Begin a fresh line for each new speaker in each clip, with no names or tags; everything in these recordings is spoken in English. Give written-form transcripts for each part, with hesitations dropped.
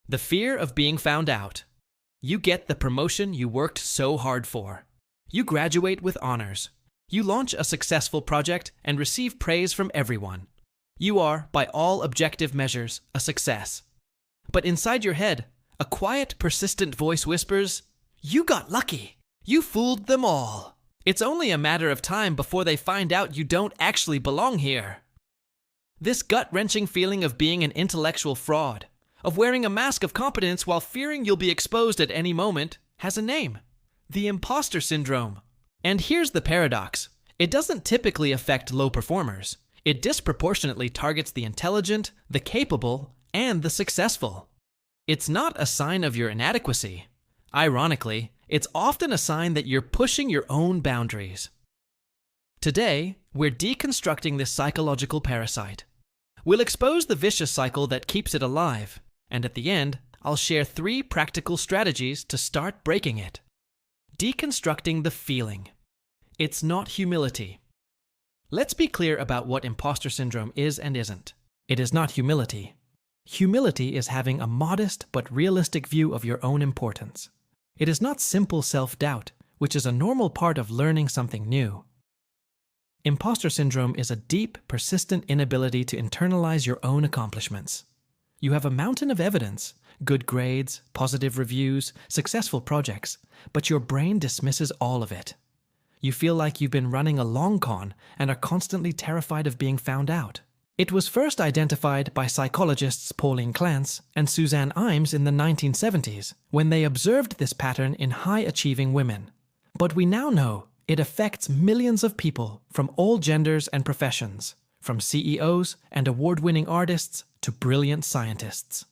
The fear of being found out. You get the promotion you worked so hard for. You graduate with honors. You launch a successful project and receive praise from everyone. You are, by all objective measures, a success. But inside your head, a quiet, persistent voice whispers, "You got lucky. You fooled them all. It's only a matter of time before they find out you don't actually belong here." This gut-wrenching feeling of being an intellectual fraud, of wearing a mask of competence while fearing you'll be exposed at any moment, has a name: the imposter syndrome. And here's the paradox. It doesn't typically affect low performers. It disproportionately targets the intelligent, the capable, and the successful. It's not a sign of your inadequacy. Ironically, it's often a sign that you're pushing your own boundaries. Today, we're deconstructing this psychological parasite. We'll expose the vicious cycle that keeps it alive, and at the end, I'll share 3 practical strategies to start breaking it. Deconstructing the feeling. It's not humility. Let's be clear about what imposter syndrome is and isn't. It is not humility. Humility is having a modest but realistic view of your own importance. It is not simple self-doubt, which is a normal part of learning something new. Imposter syndrome is a deep, persistent inability to internalize your own accomplishments. You have a mountain of evidence, good grades, positive reviews, successful projects, but your brain dismisses all of it. You feel like you've been running a long con and are constantly terrified of being found out. It was first identified by psychologists Pauline Clance and Suzanne Imes in the 1970s when they observed this pattern in high-achieving women. But we now know it affects millions of people from all genders and professions, from CEOs and award-winning artists to brilliant scientists.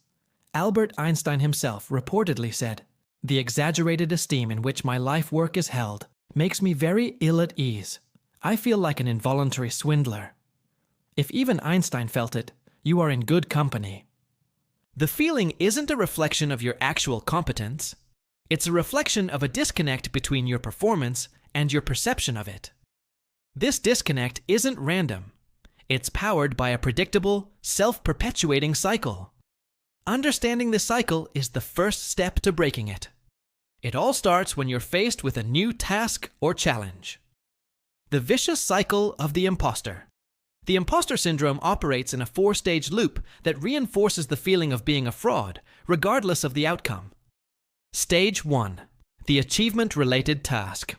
Albert Einstein himself reportedly said, "The exaggerated esteem in which my life work is held makes me very ill at ease. I feel like an involuntary swindler." If even Einstein felt it, you are in good company. The feeling isn't a reflection of your actual competence. It's a reflection of a disconnect between your performance and your perception of it. This disconnect isn't random. It's powered by a predictable, self-perpetuating cycle. Understanding this cycle is the first step to breaking it. It all starts when you're faced with a new task or challenge. The vicious cycle of the imposter. The imposter syndrome operates in a 4-stage loop that reinforces the feeling of being a fraud, regardless of the outcome. Stage 1. The achievement-related task.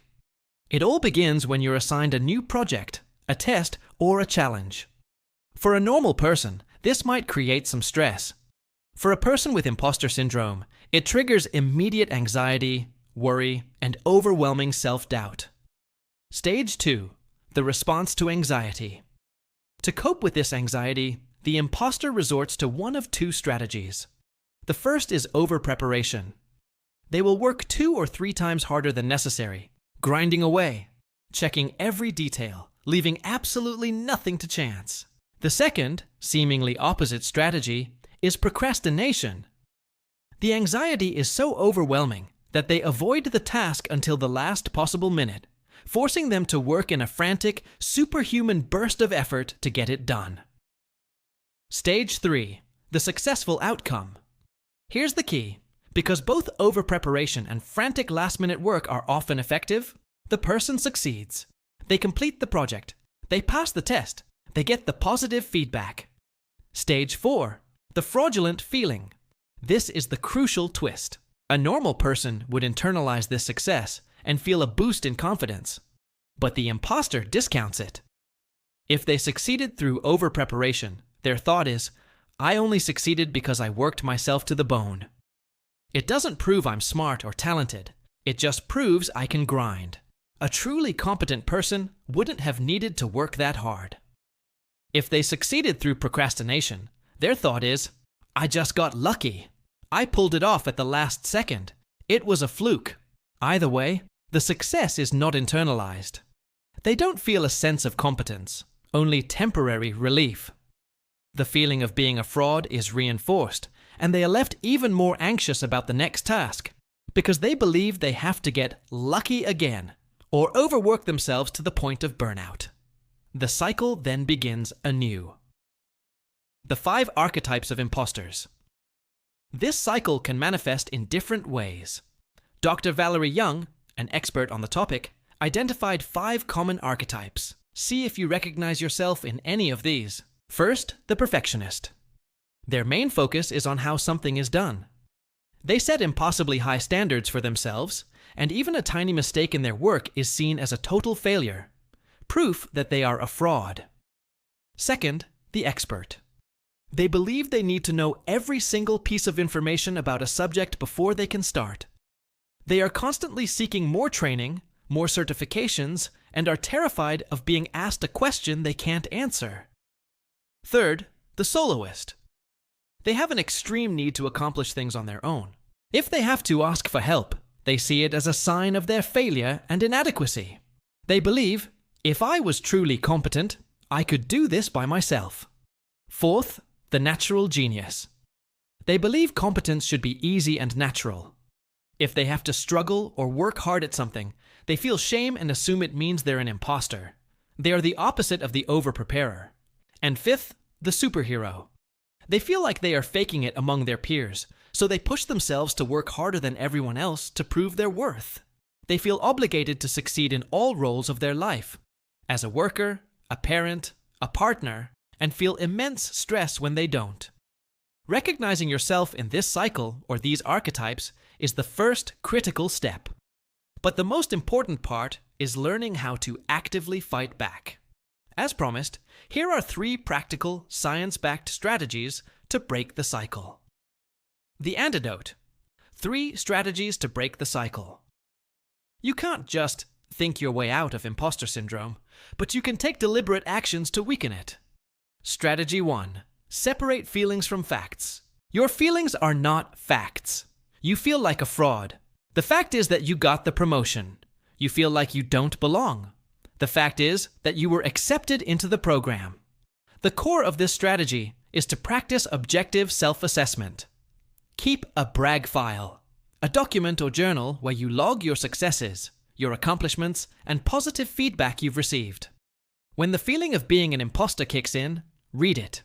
It all begins when you're assigned a new project, a test, or a challenge. For a normal person, this might create some stress. For a person with imposter syndrome, it triggers immediate anxiety, worry, and overwhelming self-doubt. Stage 2. The response to anxiety. To cope with this anxiety, the imposter resorts to one of 2 strategies. The first is over-preparation. They will work 2 or 3 times harder than necessary, grinding away, checking every detail, leaving absolutely nothing to chance. The second, seemingly opposite strategy, is procrastination. The anxiety is so overwhelming that they avoid the task until the last possible minute, forcing them to work in a frantic, superhuman burst of effort to get it done. Stage 3. The successful outcome. Here's the key. Because both over-preparation and frantic last-minute work are often effective, the person succeeds. They complete the project. They pass the test. They get the positive feedback. Stage 4. The fraudulent feeling. This is the crucial twist. A normal person would internalize this success and feel a boost in confidence. But the imposter discounts it. If they succeeded through over-preparation, their thought is, "I only succeeded because I worked myself to the bone." It doesn't prove I'm smart or talented. It just proves I can grind. A truly competent person wouldn't have needed to work that hard. If they succeeded through procrastination, their thought is, "I just got lucky. I pulled it off at the last second. It was a fluke." Either way, the success is not internalized. They don't feel a sense of competence, only temporary relief. The feeling of being a fraud is reinforced, and they are left even more anxious about the next task, because they believe they have to get lucky again, or overwork themselves to the point of burnout. The cycle then begins anew. The 5 archetypes of imposters. This cycle can manifest in different ways. Dr. Valerie Young, an expert on the topic, identified 5 common archetypes. See if you recognize yourself in any of these. First, the perfectionist. Their main focus is on how something is done. They set impossibly high standards for themselves, and even a tiny mistake in their work is seen as a total failure, proof that they are a fraud. Second, the expert. They believe they need to know every single piece of information about a subject before they can start. They are constantly seeking more training, more certifications, and are terrified of being asked a question they can't answer. Third, the soloist. They have an extreme need to accomplish things on their own. If they have to ask for help, they see it as a sign of their failure and inadequacy. They believe, if I was truly competent, I could do this by myself. Fourth, the natural genius. They believe competence should be easy and natural. If they have to struggle or work hard at something, they feel shame and assume it means they're an imposter. They are the opposite of the over-preparer. And fifth, the superhero. They feel like they are faking it among their peers, so they push themselves to work harder than everyone else to prove their worth. They feel obligated to succeed in all roles of their life, as a worker, a parent, a partner, and feel immense stress when they don't. Recognizing yourself in this cycle or these archetypes is the first critical step. But the most important part is learning how to actively fight back. As promised, here are 3 practical, science-backed strategies to break the cycle. The antidote. 3 strategies to break the cycle. You can't just think your way out of imposter syndrome, but you can take deliberate actions to weaken it. Strategy 1. Separate feelings from facts. Your feelings are not facts. You feel like a fraud. The fact is that you got the promotion. You feel like you don't belong. The fact is that you were accepted into the program. The core of this strategy is to practice objective self-assessment. Keep a brag file, a document or journal where you log your successes, your accomplishments, and positive feedback you've received. When the feeling of being an imposter kicks in, read it.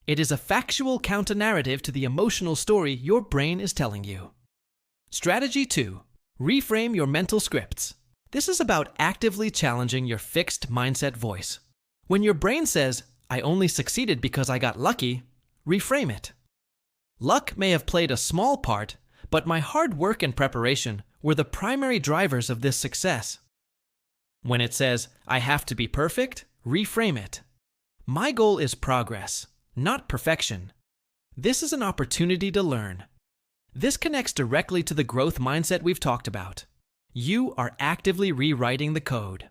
It is a factual counter-narrative to the emotional story your brain is telling you. Strategy 2. Reframe your mental scripts. This is about actively challenging your fixed mindset voice. When your brain says, I only succeeded because I got lucky, reframe it. Luck may have played a small part, but my hard work and preparation were the primary drivers of this success. When it says, I have to be perfect, reframe it. My goal is progress, not perfection. This is an opportunity to learn. This connects directly to the growth mindset we've talked about. You are actively rewriting the code.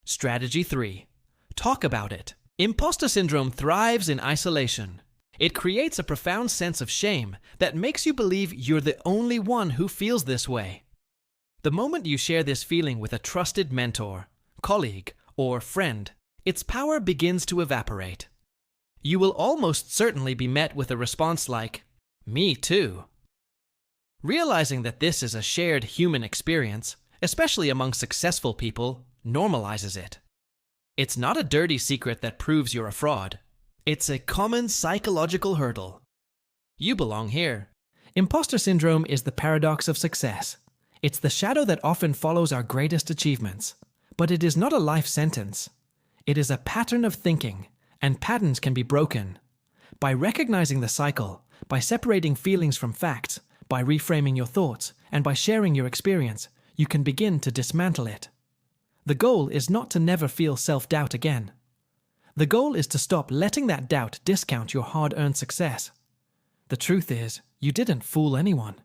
Strategy 3. Talk about it. Imposter syndrome thrives in isolation. It creates a profound sense of shame that makes you believe you're the only one who feels this way. The moment you share this feeling with a trusted mentor, colleague, or friend, its power begins to evaporate. You will almost certainly be met with a response like, "Me too." Realizing that this is a shared human experience, especially among successful people, normalizes it. It's not a dirty secret that proves you're a fraud. It's a common psychological hurdle. You belong here. Imposter syndrome is the paradox of success. It's the shadow that often follows our greatest achievements. But it is not a life sentence. It is a pattern of thinking, and patterns can be broken. By recognizing the cycle, by separating feelings from facts, by reframing your thoughts, and by sharing your experience, you can begin to dismantle it. The goal is not to never feel self-doubt again. The goal is to stop letting that doubt discount your hard-earned success. The truth is, you didn't fool anyone.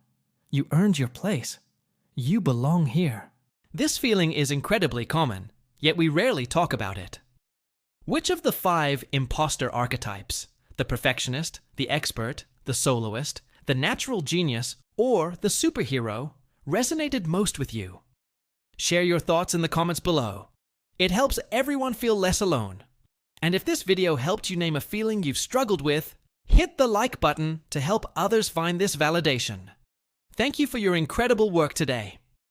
You earned your place. You belong here. This feeling is incredibly common, yet we rarely talk about it. Which of the 5 imposter archetypes, the perfectionist, the expert, the soloist, the natural genius, or the superhero, resonated most with you? Share your thoughts in the comments below. It helps everyone feel less alone. And if this video helped you name a feeling you've struggled with, hit the like button to help others find this validation. Thank you for your incredible work today.